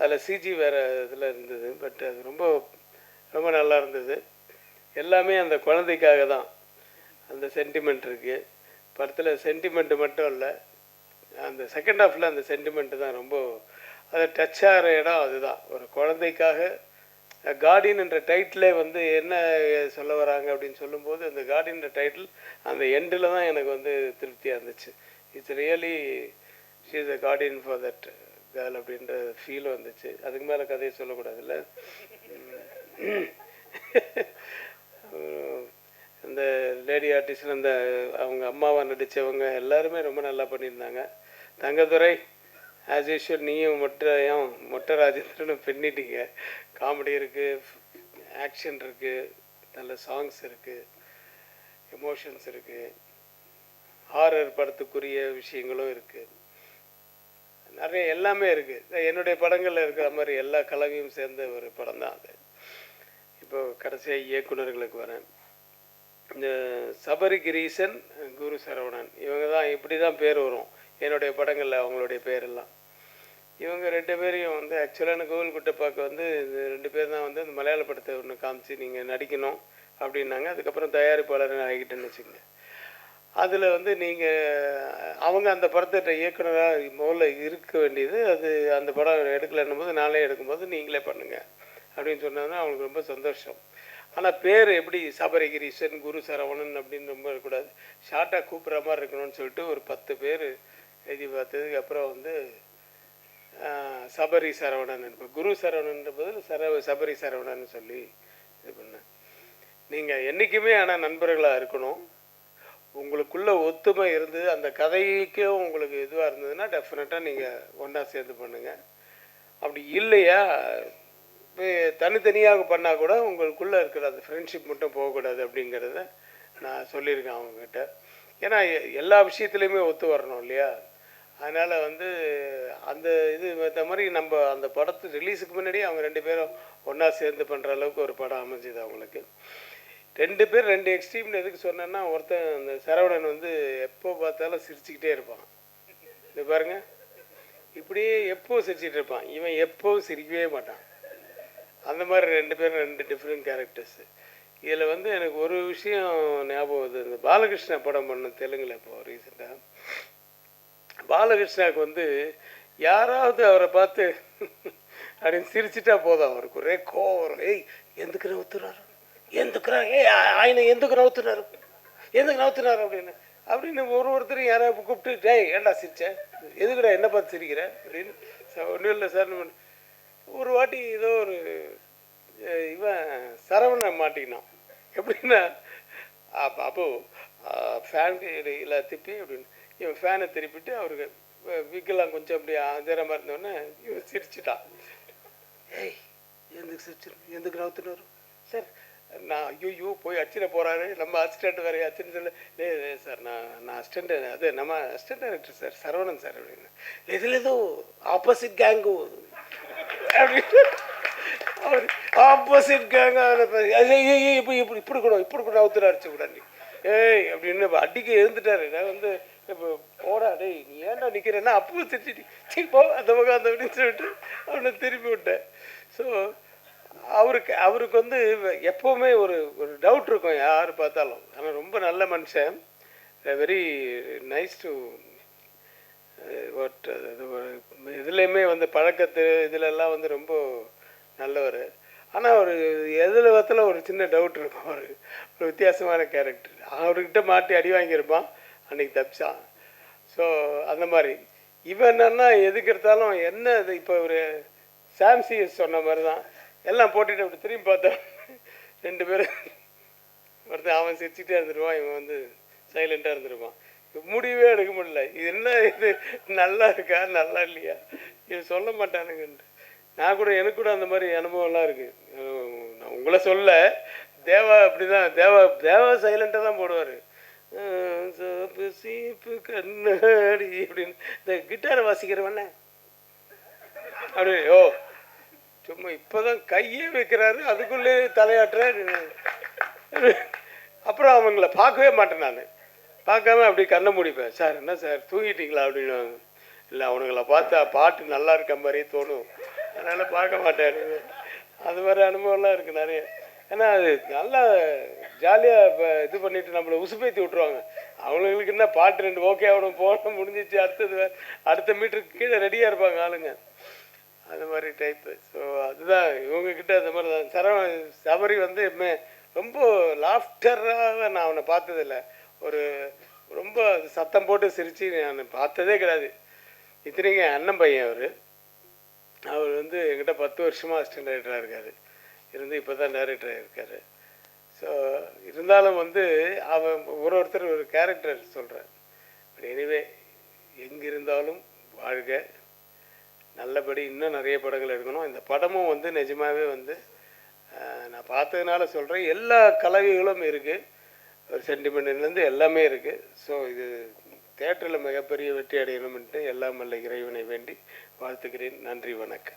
அதில் சிஜி வேறு இதில் இருந்தது. பட் அது ரொம்ப ரொம்ப நல்லா இருந்தது. எல்லாமே அந்த குழந்தைக்காக தான். அந்த சென்டிமெண்ட் இருக்குது படத்தில். சென்டிமெண்ட்டு மட்டும் இல்லை, அந்த செகண்ட் ஹாஃபில் அந்த சென்டிமெண்ட்டு தான் ரொம்ப அது டச் ஆகிற இடம். அதுதான் ஒரு குழந்தைக்காக. கார்டியன் என்ற டைட்டிலே வந்து என்ன சொல்ல வராங்க அப்படின்னு சொல்லும்போது, அந்த கார்டியன்ற டைட்டில் அந்த எண்டில் தான் எனக்கு வந்து திருப்தியாக இருந்துச்சு. It's really she is a Guardian for that girl அப்படின்ற ஃபீல் வந்துச்சு. அதுக்கு மேலே கதையை சொல்லக்கூடாதுல்ல. இந்த லேடி ஆர்டிஸ்டில் அந்த அவங்க அம்மாவை நடித்தவங்க எல்லாருமே ரொம்ப நல்லா பண்ணியிருந்தாங்க. தங்கதுரை ஆஸ் யூஷுவல், நீயும் மொட்டை ராஜேந்திரனும் பின்னிட்டீங்க. காமெடி இருக்குது, ஆக்ஷன் இருக்குது, நல்ல சாங்ஸ் இருக்குது, எமோஷன்ஸ் இருக்குது, ஹாரர் படத்துக்குரிய விஷயங்களும் இருக்குது, நிறைய எல்லாமே இருக்குது. என்னுடைய படங்களில் இருக்கிற மாதிரி எல்லா கலவையும் சேர்ந்த ஒரு படம் தான் அது. இப்போ கடைசியாக இயக்குநர்களுக்கு வரேன். இந்த சபரிகிரீசன், குரு சரவணன், இவங்க தான் இப்படி தான் பேர் வரும் என்னுடைய படங்களில், அவங்களுடைய பேரெல்லாம். இவங்க ரெண்டு பேரையும் வந்து ஆக்சுவலான கோவில் குட்டப்பாக்கு வந்து இந்த ரெண்டு பேர் தான் வந்து இந்த மலையாள படத்தை ஒன்று காமிச்சு நீங்கள் நடிக்கணும் அப்படின்னாங்க. அதுக்கப்புறம் தயாரிப்பாளர் ஆகிட்டேன்னு வச்சுக்கோங்க. அதில் வந்து நீங்கள் அவங்க அந்த படத்தை இயக்குனராக முதல்ல இருக்க வேண்டியது. அது அந்த படம் எடுக்கலைன்னும் போது நாளே எடுக்கும்போது நீங்களே பண்ணுங்கள் அப்படின்னு சொன்னதுன்னா அவங்களுக்கு ரொம்ப சந்தோஷம். ஆனால் பேர் எப்படி சபரிகிரீசன், குரு சரவணன் அப்படின்னு ரொம்ப இருக்கக்கூடாது, ஷார்ட்டாக கூப்பிட்ற மாதிரி இருக்கணும்னு சொல்லிட்டு ஒரு 10 பேர் எழுதி பார்த்ததுக்கு அப்புறம் வந்து சபரி சரவணன், இப்போ குரு சரவணன்ற பதில் சபரி சரவணன் சொல்லி இது பண்ணேன். நீங்கள் என்றைக்குமே ஆனால் நண்பர்களாக இருக்கணும். உங்களுக்குள்ள ஒத்துமை இருந்து அந்த கதைக்கும் உங்களுக்கு இதுவாக இருந்ததுன்னா டெஃபினட்டாக நீங்கள் ஒன்றா சேர்ந்து பண்ணுங்கள். அப்படி இல்லையா தனித்தனியாக பண்ணால் கூட உங்களுக்குள்ளே இருக்கிற அந்த ஃப்ரெண்ட்ஷிப் மட்டும் போகக்கூடாது அப்படிங்கிறத நான் சொல்லியிருக்கேன் அவங்கக்கிட்ட. ஏன்னா எல்லா விஷயத்துலையுமே ஒத்து வரணும் இல்லையா. அதனால் வந்து அந்த இது இந்த மாதிரி நம்ம அந்த படத்து ரிலீஸுக்கு முன்னாடியே அவங்க ரெண்டு பேரும் ஒன்றா சேர்ந்து பண்ணுற அளவுக்கு ஒரு படம் அமைஞ்சுது அவங்களுக்கு. ரெண்டு பேர் ரெண்டு எக்ஸ்ட்ரீம்னு எதுக்கு சொன்னேன்னா, ஒருத்தன் அந்த சரவணன் வந்து எப்போ பார்த்தாலும் சிரிச்சுக்கிட்டே இருப்பான். இது பாருங்கள், இப்படியே எப்போவும் சிரிச்சுட்டு இருப்பான். இவன் எப்போவும் சிரிக்கவே மாட்டான். அந்த மாதிரி ரெண்டு பேரும் ரெண்டு டிஃப்ரெண்ட் கேரக்டர்ஸு. இதில் வந்து எனக்கு ஒரு விஷயம் ஞாபகம் வருது. இந்த பாலகிருஷ்ணா படம் பண்ண தெலுங்கில் இப்போது ரீசெண்டாக. பாலகிருஷ்ணாவுக்கு வந்து யாராவது அவரை பார்த்து அப்படின்னு சிரிச்சிட்டா போதும், அவருக்கு ஒரே கோவம். ஏய் எந்துக்கு நவுத்துறாரு, ఎందుకురా ఆయన ఎందుకు నవ్వుతున్నారు, ఎందుకు నవ్వుతున్నారు அப்படின்னு ஒருத்தரும் யாராவது கூப்பிட்டு, டேய் ஏன்டா சிரிச்சேன், எதுக்குடா என்ன பார்த்து சிரிக்கிற அப்படின்னு. ஒன்றும் இல்லை சார். ஒரு வாட்டி ஏதோ ஒரு இவன் சரவணன் மாட்டிக்கினான். எப்படின்னா அப்போ ஃபேன் இல்லை திப்பி அப்படின்னு இவன் ஃபேனை திருப்பிட்டு அவருக்கு விக்கெல்லாம் கொஞ்சம் அப்படி அதிரமாக இருந்தோடனே இவன் சிரிச்சிட்டான். ஏய் எதுக்கு சிரிச்சு, எதுக்கு நவுத்துனாரு சார், நான் ஐயோ போய் அச்சிட போகிறாரு, நம்ம அசிஸ்டண்ட் வேறு அச்சுன்னு சொல்ல. இல்லை சார், நான் அசிஸ்டண்ட், அது நம்ம assistant director sir Saravanan sir அப்படின்னு. இதில் ஏதோ ஆப்போசிட் கேங்கு அப்படின்னு அவர் ஆப்போசிட் கேங்க இப்போ இப்படி கூட அவுத்துட்டு அடிச்சு கூடாண்டி ஏய் அப்படின்னு அடிக்க எழுந்துட்டாரு. நான் வந்து இப்போ போடா டேய் நீ ஏன்டா நிற்கிறேன்னா அப்போ திட்டி போ அந்த பக்கம் அந்த அப்படின்னு சொல்லிட்டு அவனை திருப்பி விட்டேன். ஸோ அவருக்கு வந்து எப்போவுமே ஒரு டவுட் இருக்கும் யார் பார்த்தாலும். ஆனால் ரொம்ப நல்ல மனுஷன், வெரி நைஸ் டு வாட். இதுலேயுமே வந்து பழக்கத்து இதிலெல்லாம் வந்து ரொம்ப நல்லவர். ஆனால் ஒரு எதில் விதத்தில் ஒரு சின்ன டவுட் இருக்கும். ஒரு வித்தியாசமான கேரக்டர். அவர்கிட்ட மாட்டி அடி வாங்கியிருப்பான், அன்றைக்கி தப்பிச்சான். ஸோ அந்த மாதிரி இவன் என்னன்னா எதுக்கு எடுத்தாலும் என்ன இது. இப்போ ஒரு சாம்சிஎஸ் சொன்ன மாதிரி தான் எல்லாம் போட்டுட்டு அப்படி திரும்பி பார்த்தோம். ரெண்டு பேரும் ஒருத்தன் அவன் சிரிச்சுட்டே இருந்துருவான், இவன் வந்து சைலண்ட்டாக இருந்துருவான். முடிவே எடுக்க முடியல. இது என்ன, இது நல்லா இருக்கா நல்லா இல்லையா, இது சொல்ல மாட்டானுங்கன்ட்டு. நான் கூட எனக்கு கூட அந்த மாதிரி அனுபவம்லாம் இருக்குது. நான் உங்களை சொல்ல, தேவா அப்படி தான். தேவா சைலண்ட்டாக தான் போடுவார். சோப்பு சீப்பு கண்ணாடி அப்படின்னு இந்த கிட்டாரை வாசிக்கிறவண்ணே அப்படி ஓ சும்மா இப்போ தான் கையே வைக்கிறாரு, அதுக்குள்ளே தலையாட்டுறாரு. அப்புறம் அவங்கள பார்க்கவே மாட்டேன். நான் பார்க்காம அப்படி கண்ணை முடிப்பேன். சார் என்ன சார் தூங்கிட்டீங்களா அப்படின்னு. இல்லை அவனுங்களை பார்த்தா பாட்டு நல்லா இருக்க மாதிரியே தோணும் அதனால் பார்க்க மாட்டார். அது மாதிரி அனுபவம்லாம் இருக்குது நிறைய. ஏன்னா அது நல்லா ஜாலியாக இப்போ இது பண்ணிவிட்டு நம்மளை உசுப்பேற்றி விட்ருவாங்க. அவங்களுக்கு என்ன பாட்டு 2 ஓகே ஆகணும் போன முடிஞ்சிச்சு, அடுத்தது அடுத்த மீட்டருக்கு கீழே ரெடியாக இருப்பாங்க ஆளுங்க. அந்த மாதிரி டைப்பு. ஸோ அதுதான் இவங்கக்கிட்ட அந்த மாதிரி தான். சபரி வந்து ரொம்ப லாஃப்டராக நான் அவனை பார்த்ததில்ல. ஒரு ரொம்ப சத்தம் போட்டு சிரித்து நான் பார்த்ததே கிடையாது. இத்தனைக்கும் என் அண்ணன் பையன் அவர் வந்து என்கிட்ட 10 வருஷமாக அசிஸ்டன்ட் டைரக்டராக இருக்கார். இருந்து இப்போ தான் டைரக்டராக இருக்கார். ஸோ இருந்தாலும் வந்து அவன் ஒருத்தர் ஒரு கேரக்டர் சொல்கிறார். பட் எனிவே எங்கிருந்தாலும் வாழ்க, நல்லபடி இன்னும் நிறைய படங்கள் எடுக்கணும். இந்த படமும் வந்து நிஜமாகவே வந்து நான் பார்த்ததுனால சொல்கிறேன், எல்லா கலவைகளும் இருக்குது. ஒரு சென்டிமெண்ட்லேருந்து எல்லாமே இருக்குது. ஸோ இது தியேட்டரில் மிகப்பெரிய வெற்றி அடையணும்ன்ட்டு எல்லாம் வல்ல இறைவனை வேண்டி வாழ்த்துக்கிறேன். நன்றி, வணக்கம்.